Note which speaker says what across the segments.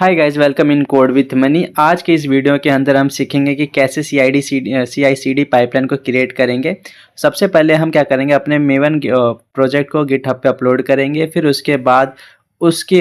Speaker 1: Hi guys, welcome in code with money. आज के इस वीडियो के अंदर हम सीखेंगे कि कैसे CI/CD पाइपलाइन को क्रिएट करेंगे। सबसे पहले हम क्या करेंगे, अपने मेवन प्रोजेक्ट को गिटहब पे अपलोड करेंगे। फिर उसके बाद उसकी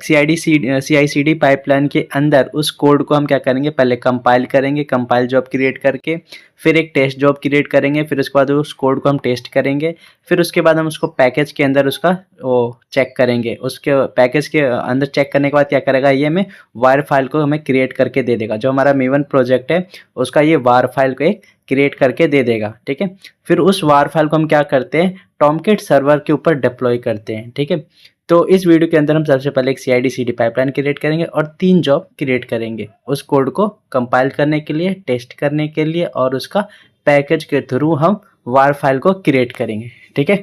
Speaker 1: CI/CD पाइपलाइन के अंदर उस कोड को हम क्या करेंगे, पहले कंपाइल करेंगे। कंपाइल जॉब क्रिएट करके फिर एक टेस्ट जॉब क्रिएट करेंगे। फिर उसके बाद उस कोड को हम टेस्ट करेंगे। फिर उसके बाद हम उसको पैकेज के अंदर उसका वो चेक करेंगे। उसके पैकेज के अंदर चेक करने के बाद क्या करेगा, ये हमें वार फाइल को हमें क्रिएट करके दे देगा। जो हमारा मेवन प्रोजेक्ट है उसका ये वार फाइल को एक क्रिएट करके दे देगा। ठीक है, फिर उस वार फाइल को हम क्या करते हैं, टॉमकेट सर्वर के ऊपर डिप्लॉय करते हैं। ठीक है, तो इस वीडियो के अंदर हम सबसे पहले एक CI/CD पाइपलाइन क्रिएट करेंगे और 3 जॉब क्रिएट करेंगे उस कोड को कंपाइल करने के लिए, टेस्ट करने के लिए, और उसका पैकेज के थ्रू हम वार फाइल को क्रिएट करेंगे। ठीक है,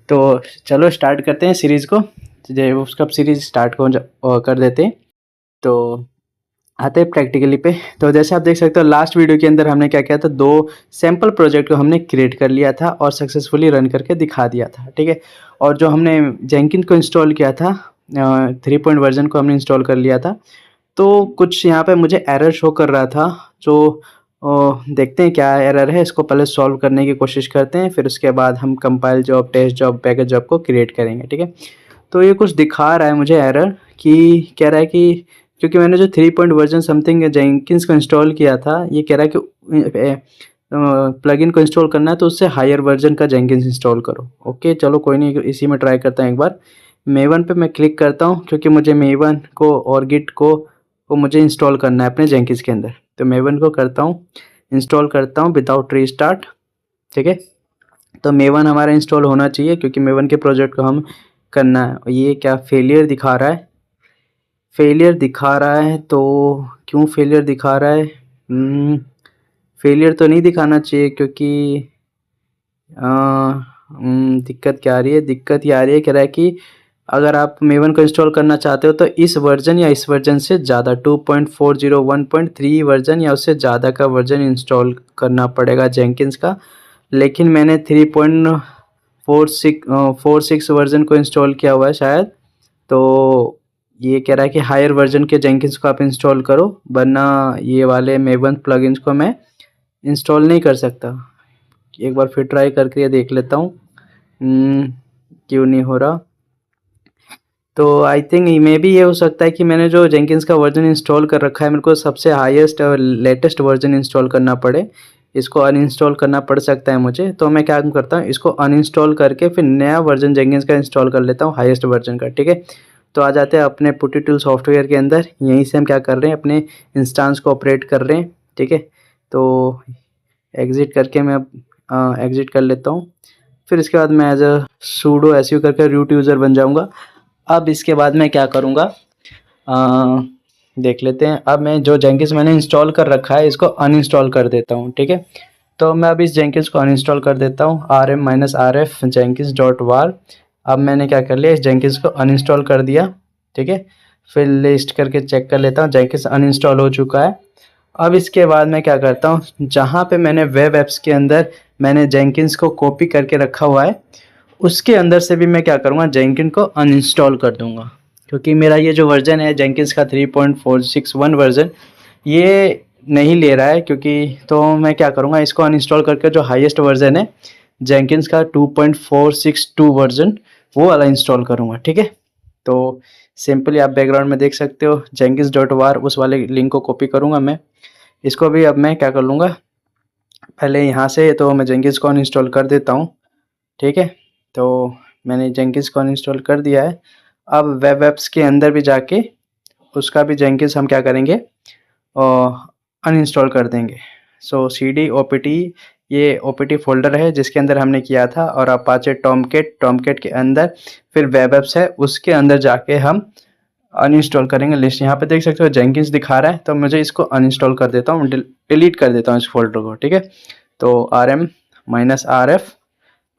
Speaker 1: तो चलो स्टार्ट करते हैं सीरीज़ को। जो उसका सीरीज स्टार्ट कर देते हैं। तो आते हैं प्रैक्टिकली पे। तो जैसे आप देख सकते हो, लास्ट वीडियो के अंदर हमने क्या किया था, 2 सैम्पल प्रोजेक्ट को हमने क्रिएट कर लिया था और सक्सेसफुली रन करके दिखा दिया था। ठीक है, और जो हमने जेंकिन को इंस्टॉल किया था, 3 वर्जन को हमने इंस्टॉल कर लिया था। तो कुछ यहाँ पे मुझे एरर शो कर रहा था, जो देखते हैं क्या एरर है। इसको पहले सॉल्व करने की कोशिश करते हैं, फिर उसके बाद हम compile job, test job, package job को क्रिएट करेंगे। ठीक है, तो ये कुछ दिखा रहा है मुझे एरर, कि कह रहा है कि क्योंकि मैंने जो 3 वर्जन समथिंग जेंकिन्स को इंस्टॉल किया था, ये कह रहा है कि प्लगइन को इंस्टॉल करना है तो उससे हायर वर्जन का जेंकिन्स इंस्टॉल करो। ओके, चलो कोई नहीं, इसी में ट्राई करता हूँ एक बार। मेवन पे मैं क्लिक करता हूँ क्योंकि मुझे मेवन को और गिट को मुझे इंस्टॉल करना है अपने जेंकिन्स के अंदर। तो मेवन को करता हूँ, इंस्टॉल करता हूँ विदाउट रीस्टार्ट। ठीक है, तो मेवन हमारा इंस्टॉल होना चाहिए क्योंकि मेवन के प्रोजेक्ट को हम करना है। ये क्या फेलियर दिखा रहा है, फेलियर दिखा रहा है, तो क्यों फेलियर दिखा रहा है? फेलियर तो नहीं दिखाना चाहिए क्योंकि दिक्कत क्या आ रही है, दिक्कत ये आ रही है, कह रहा है कि अगर आप मेवन को इंस्टॉल करना चाहते हो तो इस वर्जन या इस वर्जन से ज़्यादा 2.40 1.3 वर्जन या उससे ज़्यादा का वर्जन इंस्टॉल करना पड़ेगा जेंकिन्स का। लेकिन मैंने 3.46 वर्जन को इंस्टॉल किया हुआ है शायद। तो ये कह रहा है कि हायर वर्जन के जेंकिन्स को आप इंस्टॉल करो, वरना ये वाले मेवन प्लगइन्स को मैं इंस्टॉल नहीं कर सकता। एक बार फिर ट्राई करके ये देख लेता हूँ क्यों नहीं हो रहा। तो आई थिंक मे बी ये हो सकता है कि मैंने जो जेंकिन्स का वर्जन इंस्टॉल कर रखा है, मेरे को सबसे हाईएस्ट और लेटेस्ट वर्जन इंस्टॉल करना पड़े। इसको अनइंस्टॉल करना पड़ सकता है मुझे। तो मैं क्या करता हूँ, इसको अनइंस्टॉल करके फिर नया वर्जन जेंकिन्स का इंस्टॉल कर लेता हूँ, हाईएस्ट वर्जन का। ठीक है, तो आ जाते हैं अपने पुटी टूल सॉफ्टवेयर के अंदर। यहीं से हम क्या कर रहे हैं, अपने इंस्टांस को ऑपरेट कर रहे हैं। ठीक है, तो एग्ज़िट करके मैं एग्ज़िट कर लेता हूँ। फिर इसके बाद मैं एज अ सूडो SU करके रूट यूज़र बन जाऊँगा। अब इसके बाद मैं क्या करूँगा, देख लेते हैं। अब मैं जो जेंकिन्स मैंने इंस्टॉल कर रखा है इसको अनइंस्टॉल कर देता हूँ। ठीक है, तो मैं अब इस जेंकिन्स को अनइंस्टॉल कर देता हूँ, rm-rf jenkins.var। अब मैंने क्या कर लिया, इस जेंकिन्स को अनइंस्टॉल कर दिया। ठीक है, फिर लिस्ट करके चेक कर लेता हूँ, जेंकिन्स अनइंस्टॉल हो चुका है। अब इसके बाद मैं क्या करता हूँ, जहाँ पे मैंने वेब एप्स के अंदर मैंने जेंकिन्स को कॉपी करके रखा हुआ है, उसके अंदर से भी मैं क्या करूँगा, जेंकिन को अनइंस्टॉल कर दूँगा। क्योंकि मेरा ये जो वर्जन है जेंकिन्स का 3.461 वर्जन, ये नहीं ले रहा है। क्योंकि तो मैं क्या करूँगा, इसको अनइंस्टॉल करके जो हाईएस्ट वर्जन है जेंकिन्स का 2.462 वर्जन, वो वाला इंस्टॉल करूँगा। ठीक है, तो सिंपली आप बैकग्राउंड में देख सकते हो, jenkins.var उस वाले लिंक को कॉपी करूँगा मैं। इसको भी अब मैं क्या कर लूँगा, पहले यहाँ से तो मैं जेंकिन्स को अनइंस्टॉल कर देता हूँ। ठीक है, तो मैंने जेंकिन्स को अनइंस्टॉल कर दिया है। अब वेब एप्स के अंदर भी जाके उसका भी जेंकिन्स हम क्या करेंगे, अनइंस्टॉल कर देंगे। सो cd opt, ये opt फोल्डर है जिसके अंदर हमने किया था, और अपाचे टॉमकेट के अंदर फिर वेब एप्स है, उसके अंदर जाके हम अनइंस्टॉल करेंगे लिस्ट। यहाँ पे देख सकते हो जेंकिन्स दिखा रहा है, तो मुझे इसको अनइंस्टॉल कर देता हूँ, डिलीट कर देता हूँ इस फोल्डर को। ठीक है, तो rm-rf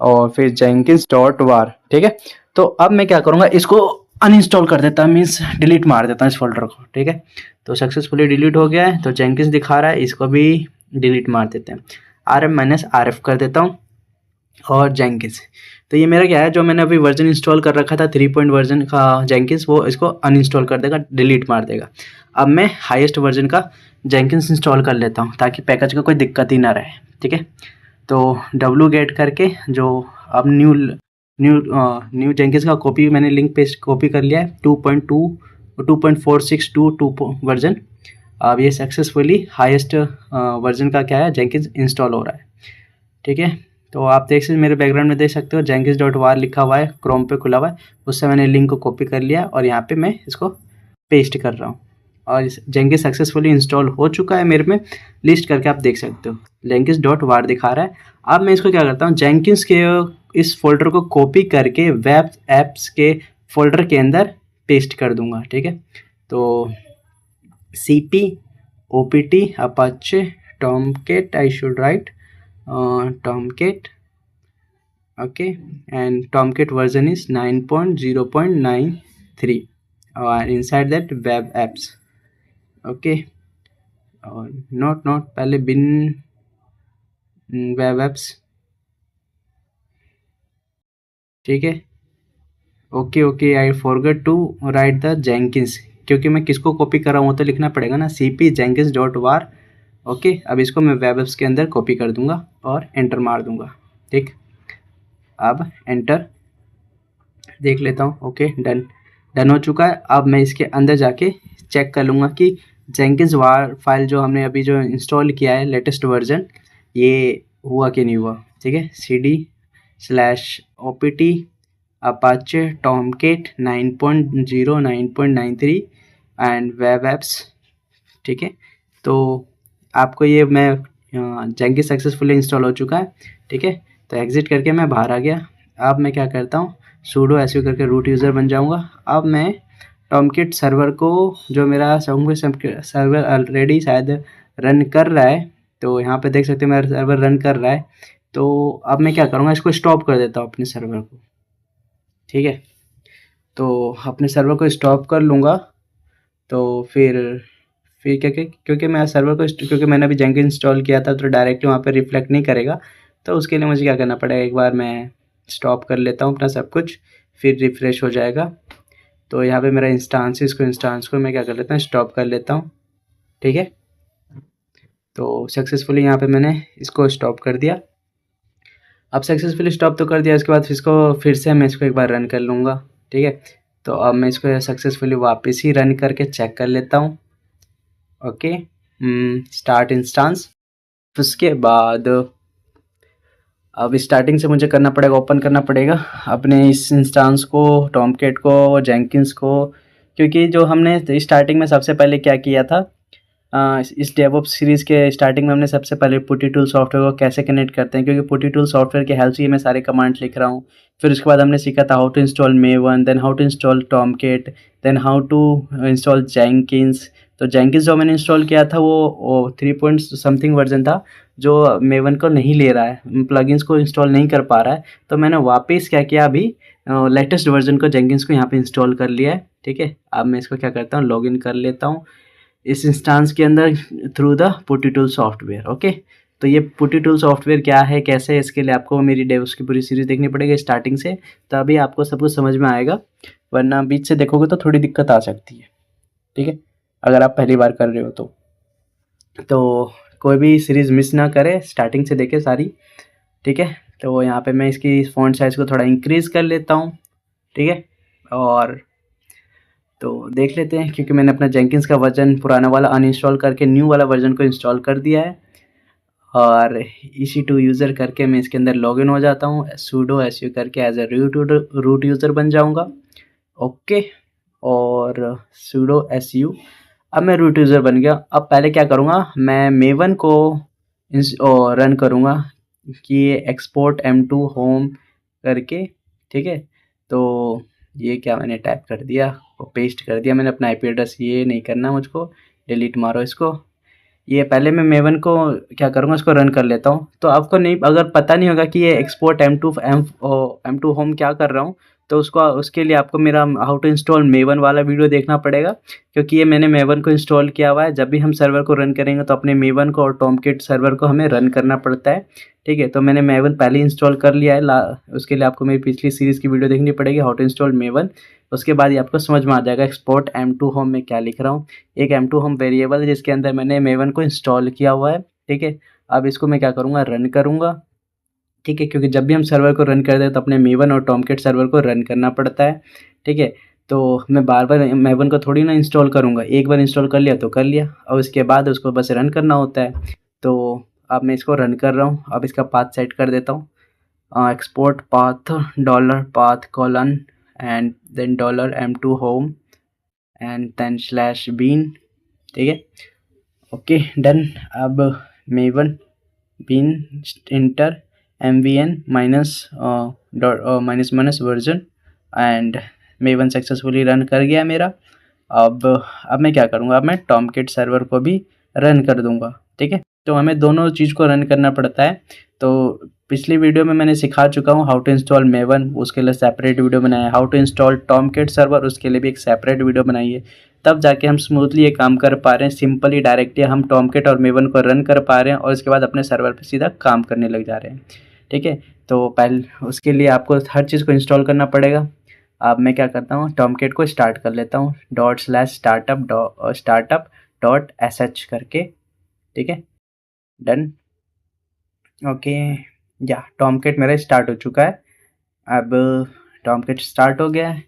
Speaker 1: और फिर jenkins.var। ठीक है, तो अब मैं क्या करूँगा, इसको अनइंस्टॉल कर देता हूँ, मीन्स डिलीट मार देता हूँ इस फोल्डर को। ठीक है, तो सक्सेसफुली डिलीट हो गया है। तो जेंकिन्स दिखा रहा है, इसको भी डिलीट मार देते हैं, rm-rf कर देता हूँ। और जेंकिंस। तो ये मेरा क्या है, जो मैंने अभी वर्जन इंस्टॉल कर रखा था 3 पॉइंट वर्जन का जेंकिंस, वो इसको अनइंस्टॉल कर देगा, डिलीट मार देगा। अब मैं हाईएस्ट वर्जन का जेंकिंस इंस्टॉल कर लेता हूँ ताकि पैकेज का कोई दिक्कत ही ना रहे। ठीक है, तो डब्लू गेट करके जो अब न्यू जेंकिंस का कॉपी मैंने लिंक पेस्ट कॉपी कर लिया है 2.2 2.4622 वर्जन। अब ये सक्सेसफुली हाईएस्ट वर्जन का क्या है, जेंकिंस इंस्टॉल हो रहा है। ठीक है, तो आप देख सकते मेरे बैकग्राउंड में देख सकते हो jenkins.var लिखा हुआ है, क्रोम पे खुला हुआ है, उससे मैंने लिंक को कॉपी कर लिया और यहाँ पे मैं इसको पेस्ट कर रहा हूँ और जेंकिंस सक्सेसफुली इंस्टॉल हो चुका है मेरे में। लिस्ट करके आप देख सकते हो jenkins.var दिखा रहा है। अब मैं इसको क्या करता हूँ, जेंकिंस के इस फोल्डर को कॉपी करके वेब एप्स के फोल्डर के अंदर पेस्ट कर दूंगा। ठीक है, तो cp opt apache tomcat I should write tomcat, okay, and tomcat version is 9.0.93 and inside that web apps, okay, और not पहले bin web apps। ठीक है, okay I forget to write the Jenkins, क्योंकि मैं किसको कॉपी कर रहा हूँ तो लिखना पड़ेगा ना, cp jenkins.var। ओके, अब इसको मैं वेब एप्स के अंदर कॉपी कर दूंगा और एंटर मार दूंगा। ठीक, अब एंटर देख लेता हूँ। ओके, डन हो चुका है। अब मैं इसके अंदर जाके चेक कर लूँगा कि जेंकिंस वार फाइल जो हमने अभी जो इंस्टॉल किया है लेटेस्ट वर्जन, ये हुआ कि नहीं हुआ। ठीक है, cd/opt apache tomcat 9.0 9.93 and web apps. ठीक है, तो आपको ये मैं जेंकिंस सक्सेसफुली इंस्टॉल हो चुका है। ठीक है, तो एग्जिट करके मैं बाहर आ गया। अब मैं क्या करता हूँ, सूडो एसयू करके रूट यूज़र बन जाऊँगा। अब मैं टॉमकिट सर्वर को, जो मेरा सर्वर ऑलरेडी शायद रन कर रहा है, तो यहाँ पे देख सकते हैं मेरा सर्वर रन कर रहा है। तो अब मैं क्या करूँगा, इसको स्टॉप कर देता हूँ अपने सर्वर को। ठीक है, तो अपने सर्वर को स्टॉप कर लूँगा। तो फिर क्या क्योंकि मैं सर्वर को क्योंकि मैंने अभी जेंकिंस इंस्टॉल किया था तो डायरेक्टली वहाँ पे रिफ्लेक्ट नहीं करेगा, तो उसके लिए मुझे क्या करना पड़ेगा, एक बार मैं स्टॉप कर लेता हूँ अपना सब कुछ, फिर रिफ़्रेश हो जाएगा। तो यहाँ पे मेरा इंस्टांस है, इसको इंस्टांस को मैं क्या कर लेता हूँ, स्टॉप कर लेता हूँ। ठीक है, तो सक्सेसफुली यहाँ पे मैंने इसको स्टॉप कर दिया। अब सक्सेसफुली स्टॉप तो कर दिया, इसके बाद इसको फिर से मैं इसको एक बार रन कर लूँगा। ठीक है, तो अब मैं इसको सक्सेसफुली वापस ही रन करके चेक कर लेता हूँ। Okay, start instance. उसके बाद अब स्टार्टिंग से मुझे करना पड़ेगा, ओपन करना पड़ेगा अपने इस इंस्टांस को, टॉमकेट को, जेंकिंस को, क्योंकि जो हमने स्टार्टिंग में सबसे पहले क्या किया था, इस डेवऑप्स सीरीज़ के स्टार्टिंग में हमने सबसे पहले पुटी टूल सॉफ्टवेयर को कैसे कनेक्ट करते हैं, क्योंकि पुटी टूल सॉफ्टवेयर की हेल्प से मैं सारे कमांड लिख रहा हूँ। फिर उसके बाद हमने सीखा था how to install Maven, then how to install Tomcat, then how to install Jenkins. तो जेंकिंस जो मैंने इंस्टॉल किया था वो 3 पॉइंट समथिंग वर्जन था, जो मेवन को नहीं ले रहा है, प्लगइन्स को इंस्टॉल नहीं कर पा रहा है। तो मैंने वापस क्या किया, अभी लेटेस्ट वर्जन को जेंकिंस को यहाँ पे इंस्टॉल कर लिया है। ठीक है, अब मैं इसको क्या करता हूँ, लॉगिन कर लेता हूँ इस इंस्टांस के अंदर through the putty tool software. Okay, तो ये पुटी टूल सॉफ्टवेयर क्या है, कैसे है, इसके लिए आपको मेरी डेवॉप्स की पूरी सीरीज़ देखनी पड़ेगी स्टार्टिंग से, तभी आपको सब कुछ समझ में आएगा, वरना बीच से देखोगे तो थोड़ी दिक्कत आ सकती है। ठीक है, अगर आप पहली बार कर रहे हो तो कोई भी सीरीज़ मिस ना करें, स्टार्टिंग से देखें सारी। ठीक है, तो यहाँ पे मैं इसकी फ़ॉन्ट साइज़ को थोड़ा इंक्रीज़ कर लेता हूँ। ठीक है, और तो देख लेते हैं, क्योंकि मैंने अपना जेंकिंस का वर्जन पुराना वाला अनइंस्टॉल करके न्यू वाला वर्जन को इंस्टॉल कर दिया है, और EC2 यूज़र करके मैं इसके अंदर लॉगिन हो जाता हूँ, सूडो एसयू करके एज ए रूट यूज़र बन जाऊँगा। ओके, और सूडो एसयू, अब मैं रूट यूज़र बन गया। अब पहले क्या करूँगा, मैं मेवन को रन करूँगा कि एक्सपोर्ट M2 होम करके। ठीक है, तो ये क्या मैंने टाइप कर दिया और पेस्ट कर दिया मैंने अपना IP एड्रेस, ये नहीं करना मुझको, डिलीट मारो इसको। ये पहले मैं मेवन को क्या करूँगा, इसको रन कर लेता हूँ। तो आपको नहीं, अगर पता नहीं होगा कि ये एक्सपोर्ट M2 होम क्या कर रहा हूँ, तो उसके लिए आपको मेरा हाउ टू इंस्टॉल मेवन वाला वीडियो देखना पड़ेगा, क्योंकि ये मैंने मेवन को इंस्टॉल किया हुआ है। जब भी हम सर्वर को रन करेंगे तो अपने मेवन को और टॉमकिट सर्वर को हमें रन करना पड़ता है, ठीक है। तो मैंने मेवन पहले ही इंस्टॉल कर लिया है। उसके लिए आपको मेरी पिछली सीरीज़ की वीडियो देखनी पड़ेगी, हाउ टू इंस्टॉल मेवन। उसके बाद ये आपको समझ में आ जाएगा एक्सपोर्ट M2 होम में क्या लिख रहा हूँ। एक M2 होम वेरिएबल है जिसके अंदर मैंने मेवन को इंस्टॉल किया हुआ है, ठीक है। अब इसको मैं क्या करूँगा, रन करूँगा, ठीक है, क्योंकि जब भी हम सर्वर को रन करते हैं तो अपने मेवन और टॉमकिट सर्वर को रन करना पड़ता है, ठीक है। तो मैं बार बार मेवन को थोड़ी ना इंस्टॉल करूँगा, एक बार इंस्टॉल कर लिया तो कर लिया, और उसके बाद उसको बस रन करना होता है। तो अब मैं इसको रन कर रहा हूँ। अब इसका पाथ सेट कर देता हूँ, export path $path : and then $M2 home and then /bin, ठीक है। Okay done. अब Maven bin enter mvn minus version and Maven successfully run कर गया मेरा। अब मैं क्या करूँगा, अब मैं टॉमकिट सर्वर को भी रन कर दूँगा, ठीक है। तो हमें दोनों चीज़ को रन करना पड़ता है। तो पिछली वीडियो में मैंने सिखा चुका हूँ हाउ टू इंस्टॉल मेवन, उसके लिए सेपरेट वीडियो बनाया है। हाउ टू इंस्टॉल टॉमकिट सर्वर, उसके लिए भी एक सेपरेट वीडियो बनाई है। तब जाके हम स्मूथली ये काम कर पा रहे हैं, सिंपली डायरेक्टली हम टॉमकिट और मेवन को रन कर पा रहे हैं और उसके बाद अपने सर्वर पे सीधा काम करने लग जा रहे हैं, ठीक है। तो पहले उसके लिए आपको हर चीज़ को इंस्टॉल करना पड़ेगा। अब मैं क्या करता हूँ, टॉमकिट को स्टार्ट कर लेता हूँ ./startup.sh करके, ठीक है। डन। ओके, या टॉमकिट मेरा स्टार्ट हो चुका है। अब टॉमकिट स्टार्ट हो गया है।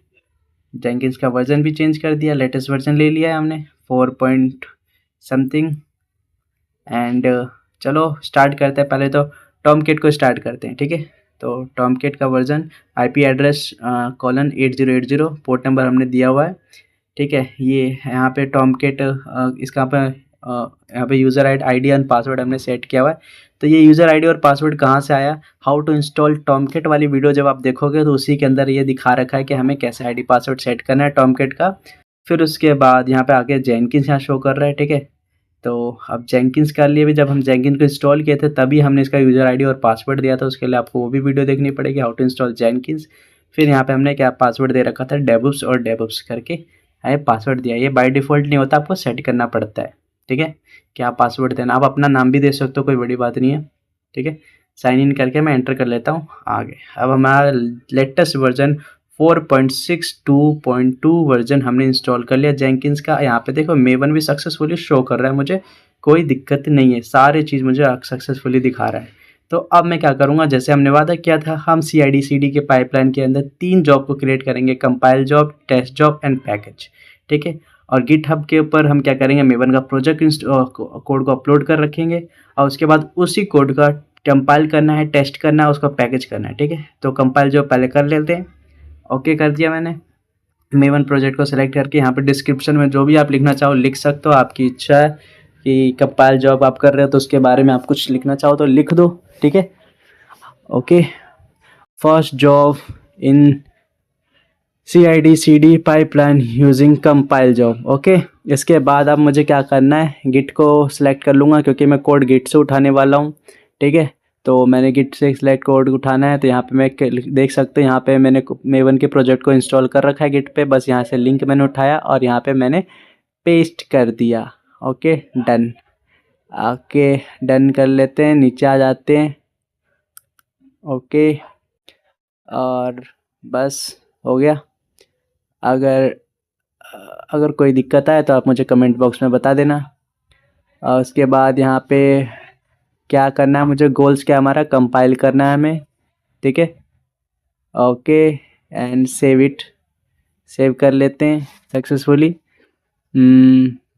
Speaker 1: जेंकिंस का वर्जन भी चेंज कर दिया, लेटेस्ट वर्जन ले लिया है हमने 4 पॉइंट समथिंग। एंड चलो स्टार्ट करते हैं। पहले तो टॉमकिट को स्टार्ट करते हैं, ठीक है। तो टॉमकिट का version IP address :8080 port number हमने दिया हुआ है, ठीक है। ये यहाँ पे टॉमकिट इसका यहाँ पे यूज़र ID एंड पासवर्ड हमने सेट किया हुआ है। तो ये यूज़र ID और पासवर्ड कहाँ से आया, हाउ टू इंस्टॉल टॉमकिट वाली वीडियो जब आप देखोगे तो उसी के अंदर ये दिखा रखा है कि हमें कैसे ID पासवर्ड सेट करना है टॉमकिट का। फिर उसके बाद यहाँ पे आके जेनकिंस यहाँ शो कर रहा है, ठीक है। तो अब जेनकिंस के लिए भी जब हम जेनकिंस को इंस्टॉल किए थे तभी हमने इसका यूज़र ID और पासवर्ड दिया था, उसके लिए आपको वो भी वीडियो देखनी पड़ेगी, हाउ टू इंस्टॉल जेनकिंस। फिर यहाँ पे हमने क्या पासवर्ड दे रखा था, डेवऑप्स और डेवऑप्स करके ये पासवर्ड दिया। ये बाय डिफ़ॉल्ट नहीं होता, आपको सेट करना पड़ता है, ठीक है। क्या पासवर्ड देना, आप अपना नाम भी दे सकते हो, कोई बड़ी बात नहीं है, ठीक है। साइन इन करके मैं एंटर कर लेता हूँ आगे। अब हमारा लेटेस्ट वर्जन 4.62.2 वर्जन हमने इंस्टॉल कर लिया जेनकिंस का। यहाँ पे देखो मेवन भी सक्सेसफुली शो कर रहा है, मुझे कोई दिक्कत नहीं है, सारी चीज़ मुझे सक्सेसफुली दिखा रहा है। तो अब मैं क्या करूँगा, जैसे हमने वादा किया था, हम CID/CD के पाइपलाइन के अंदर 3 जॉब को क्रिएट करेंगे, compile job, test job and package, ठीक है। और गिटहब के ऊपर हम क्या करेंगे, मेवन का प्रोजेक्ट कोड को अपलोड कर रखेंगे और उसके बाद उसी कोड का कंपाइल करना है, टेस्ट करना है, उसका पैकेज करना है, ठीक है। तो कंपाइल जॉब पहले कर लेते हैं। ओके कर दिया मैंने। मेवन प्रोजेक्ट को सिलेक्ट करके यहाँ पे डिस्क्रिप्शन में जो भी आप लिखना चाहो लिख सकते हो, आपकी इच्छा है कि कंपाइल जॉब आप कर रहे हो तो उसके बारे में आप कुछ लिखना चाहो तो लिख दो, ठीक है। Okay, first job in CID/CD pipeline using compile job. Okay, इसके बाद अब मुझे क्या करना है, गिट को सिलेक्ट कर लूँगा क्योंकि मैं कोड गिट से उठाने वाला हूँ, ठीक है। तो मैंने गिट से सिलेक्ट कोड उठाना है, तो यहाँ पे मैं देख सकते हैं यहाँ पे मैंने मेवन के प्रोजेक्ट को इंस्टॉल कर रखा है गिट पे। बस यहाँ से लिंक मैंने उठाया और यहाँ पे मैंने पेस्ट कर दिया। Okay done. ओके डन कर लेते हैं, नीचे आ जाते हैं। ओके और बस हो गया। अगर कोई दिक्कत आए तो आप मुझे कमेंट बॉक्स में बता देना। और उसके बाद यहाँ पे क्या करना है, मुझे गोल्स क्या हमारा कंपाइल करना है हमें, ठीक है। Okay and save it, save कर लेते हैं सक्सेसफुली।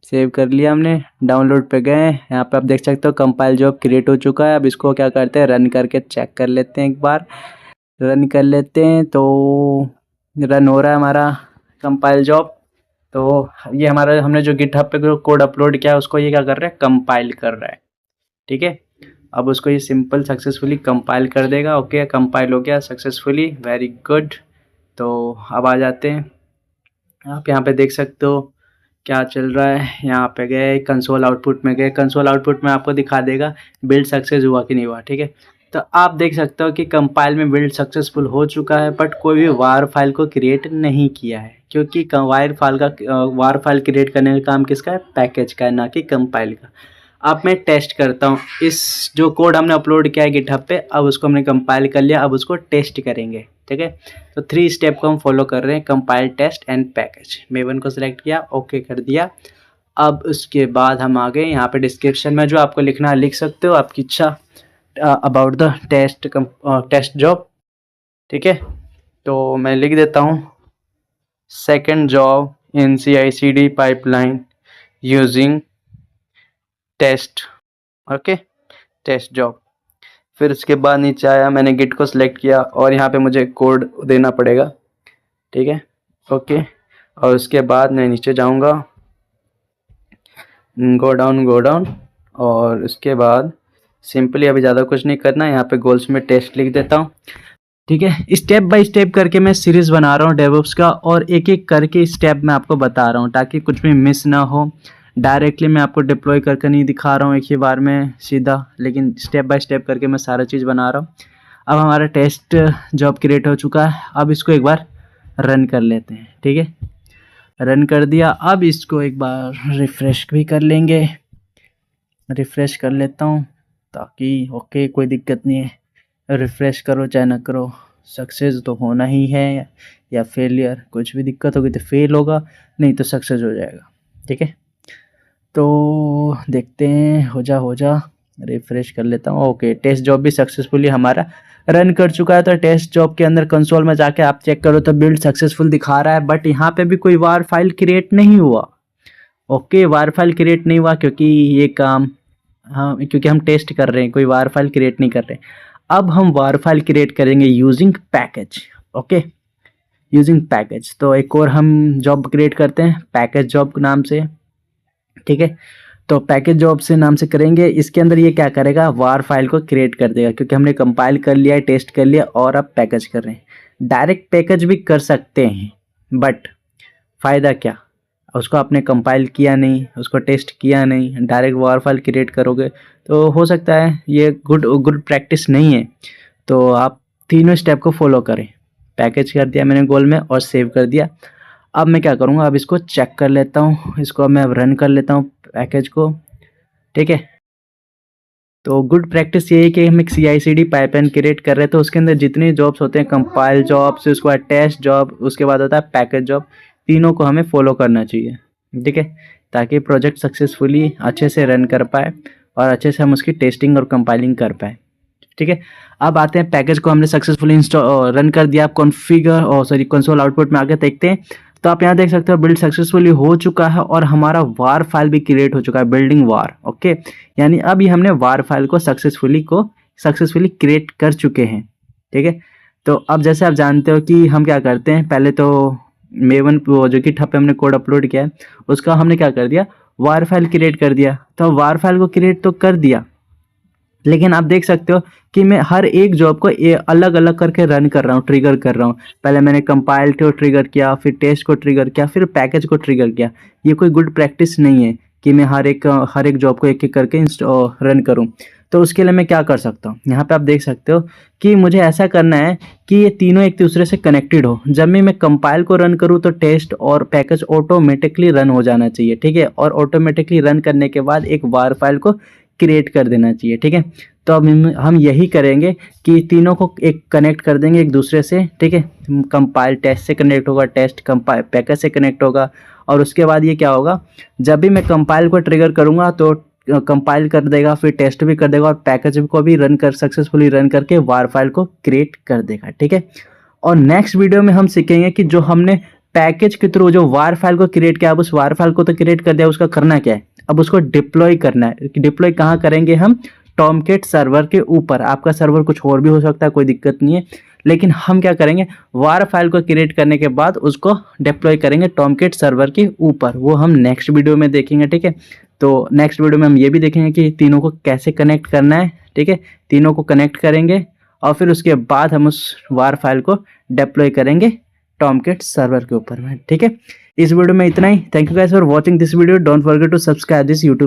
Speaker 1: सेव कर लिया हमने, डाउनलोड पे गए, यहाँ पे आप देख सकते हो कंपाइल जॉब क्रिएट हो चुका है। अब इसको क्या करते हैं, रन करके चेक कर लेते हैं, एक बार रन कर लेते हैं। तो रन हो रहा है हमारा कंपाइल जॉब। तो ये हमारा हमने जो गिटहब पे कोड अपलोड किया है उसको ये क्या कर रहा है, कंपाइल कर रहा है, ठीक है। अब उसको ये सिंपल सक्सेसफुली कंपाइल कर देगा। ओके कंपाइल हो गया सक्सेसफुली, वेरी गुड। तो अब आ जाते हैं, आप यहाँ पे देख सकते हो क्या चल रहा है। यहाँ पे गए कंसोल आउटपुट में गए, कंसोल आउटपुट में आपको दिखा देगा बिल्ड सक्सेस हुआ कि नहीं हुआ, ठीक है। तो आप देख सकते हो कि कंपाइल में बिल्ड सक्सेसफुल हो चुका है, बट कोई भी वार फाइल को क्रिएट नहीं किया है, क्योंकि वार फाइल क्रिएट करने का काम किसका है, पैकेज का है, ना कि कंपाइल का। अब मैं टेस्ट करता हूँ इस जो कोड हमने अपलोड किया है गिटहब पे, अब उसको हमने कंपाइल कर लिया, अब उसको टेस्ट करेंगे। ठीक है, तो 3 स्टेप को हम फॉलो कर रहे हैं, compile, test and package. Maven को सिलेक्ट किया, ओके कर दिया। अब उसके बाद हम आ गए यहाँ पे डिस्क्रिप्शन में जो आपको लिखना है लिख सकते हो, आपकी इच्छा, अबाउट द टेस्ट जॉब। ठीक है, तो मैं लिख देता हूँ second job in CI/CD pipeline using test. Okay, test job. फिर उसके बाद नीचे आया, मैंने गिट को सिलेक्ट किया और यहाँ पे मुझे कोड देना पड़ेगा। ठीक है, ओके। और उसके बाद मैं नीचे जाऊँगा, गो डाउन, और उसके बाद सिंपली अभी ज़्यादा कुछ नहीं करना, यहाँ पे गोल्स में टेस्ट लिख देता हूँ। ठीक है, स्टेप बाय स्टेप करके मैं सीरीज़ बना रहा हूँ डेवऑप्स का, और एक एक करके स्टेप मैं आपको बता रहा हूँ ताकि कुछ भी मिस ना हो। डायरेक्टली मैं आपको डिप्लॉय करके नहीं दिखा रहा हूँ एक ही बार में सीधा, लेकिन स्टेप बाय स्टेप करके मैं सारा चीज़ बना रहा हूँ। अब हमारा टेस्ट जॉब क्रिएट हो चुका है, अब इसको एक बार रन कर लेते हैं। ठीक है, रन कर दिया। अब इसको एक बार रिफ़्रेश भी कर लेंगे, रिफ़्रेश कर लेता हूँ ताकि ओके कोई दिक्कत नहीं है। रिफ़्रेश करो चाहे ना करो, सक्सेस तो होना ही है, या फेलियर, कुछ भी दिक्कत होगी तो फेल होगा, नहीं तो सक्सेस हो जाएगा। ठीक है, तो देखते हैं, हो जा, रिफ़्रेश कर लेता हूँ। ओके, टेस्ट जॉब भी सक्सेसफुली हमारा रन कर चुका है। तो टेस्ट जॉब के अंदर कंसोल में जाके आप चेक करो तो बिल्ड सक्सेसफुल दिखा रहा है, बट यहाँ पे भी कोई वार फाइल क्रिएट नहीं हुआ। ओके, वार फाइल क्रिएट नहीं हुआ क्योंकि ये काम, हाँ, क्योंकि हम टेस्ट कर रहे हैं, कोई वार फाइल क्रिएट नहीं कर रहे। अब हम वार फाइल क्रिएट करेंगे using package. Okay, using package. तो एक और हम जॉब क्रिएट करते हैं पैकेज जॉब नाम से। ठीक है, तो पैकेज जॉब से नाम से करेंगे। इसके अंदर ये क्या करेगा, वार फाइल को क्रिएट कर देगा, क्योंकि हमने कंपाइल कर लिया है, टेस्ट कर लिया, और अब पैकेज कर रहे हैं। डायरेक्ट पैकेज भी कर सकते हैं, बट फ़ायदा क्या, उसको आपने कंपाइल किया नहीं, उसको टेस्ट किया नहीं, डायरेक्ट वार फाइल क्रिएट करोगे तो हो सकता है ये गुड प्रैक्टिस नहीं है। तो आप तीनों स्टेप को फॉलो करें। पैकेज कर दिया मैंने गोल में और सेव कर दिया। अब मैं क्या करूँगा, अब इसको चेक कर लेता हूँ, इसको अब मैं अब रन कर लेता हूँ पैकेज को। ठीक है, तो गुड प्रैक्टिस ये है कि हम एक CI/CD पाइपलाइन क्रिएट कर रहे हैं, तो उसके अंदर जितने जॉब्स होते हैं, कंपाइल जॉब से उसके बाद टेस्ट जॉब, उसके बाद होता है पैकेज जॉब, तीनों को हमें फॉलो करना चाहिए। ठीक है, ताकि प्रोजेक्ट सक्सेसफुली अच्छे से रन कर पाए और अच्छे से हम उसकी टेस्टिंग और कंपाइलिंग कर पाए। ठीक है, अब आते हैं पैकेज को हमने सक्सेसफुली इंस्टॉल रन कर दिया। आप कॉन्फ़िगर और सॉरी कंसोल आउटपुट में आके देखते हैं, तो आप यहाँ देख सकते हो बिल्ड सक्सेसफुली हो चुका है और हमारा वार फाइल भी क्रिएट हो चुका है, बिल्डिंग वार। ओके, यानी अभी हमने वार फाइल को सक्सेसफुली क्रिएट कर चुके हैं। ठीक है, तो अब जैसे आप जानते हो कि हम क्या करते हैं, पहले तो मेवन जो गिटहब पे हमने कोड अपलोड किया है उसका हमने क्या कर दिया, वार फाइल क्रिएट कर दिया। तो वार फाइल को क्रिएट तो कर दिया, लेकिन आप देख सकते हो कि मैं हर एक जॉब को अलग अलग करके रन कर रहा हूँ, ट्रिगर कर रहा हूँ। पहले मैंने कंपाइल को ट्रिगर किया, फिर टेस्ट को ट्रिगर किया, फिर पैकेज को ट्रिगर किया। ये कोई गुड प्रैक्टिस नहीं है कि मैं हर एक जॉब को एक एक करके रन करूँ। तो उसके लिए मैं क्या कर सकता हूँ, यहाँ पे आप देख सकते हो कि मुझे ऐसा करना है कि ये तीनों एक दूसरे से कनेक्टेड हो। जब मैं कंपाइल को रन करूँ तो टेस्ट और पैकेज ऑटोमेटिकली रन हो जाना चाहिए। ठीक है, और ऑटोमेटिकली रन करने के बाद एक वार फाइल को क्रिएट कर देना चाहिए। ठीक है, तो अब हम यही करेंगे कि तीनों को एक कनेक्ट कर देंगे एक दूसरे से। ठीक है, कंपाइल टेस्ट से कनेक्ट होगा, टेस्ट कंपाइल पैकेज से कनेक्ट होगा, और उसके बाद ये क्या होगा, जब भी मैं कंपाइल को ट्रिगर करूँगा तो कंपाइल कर देगा, फिर टेस्ट भी कर देगा और पैकेज को भी सक्सेसफुली रन करके वार फाइल को क्रिएट कर देगा। ठीक है, और नेक्स्ट वीडियो में हम सीखेंगे कि जो हमने पैकेज के थ्रू जो वार फाइल को क्रिएट किया, अब उस वार फाइल को तो क्रिएट कर दिया, उसका करना क्या है, अब उसको डिप्लॉय करना है। डिप्लॉय कहाँ करेंगे हम, टॉमकेट सर्वर के ऊपर। आपका सर्वर कुछ और भी हो सकता है, कोई दिक्कत नहीं है, लेकिन हम क्या करेंगे, वार फाइल को क्रिएट करने के बाद उसको डिप्लॉय करेंगे टॉमकेट सर्वर के ऊपर। वो हम नेक्स्ट वीडियो में देखेंगे। ठीक है, तो नेक्स्ट वीडियो में हम ये भी देखेंगे कि तीनों को कैसे कनेक्ट करना है। ठीक है, तीनों को कनेक्ट करेंगे और फिर उसके बाद हम उस वार फाइल को डिप्लॉय करेंगे टॉमकेट सर्वर के ऊपर में। ठीक है, इस वीडियो में इतना ही। Thank you guys for watching this video. Don't forget to subscribe this YouTube.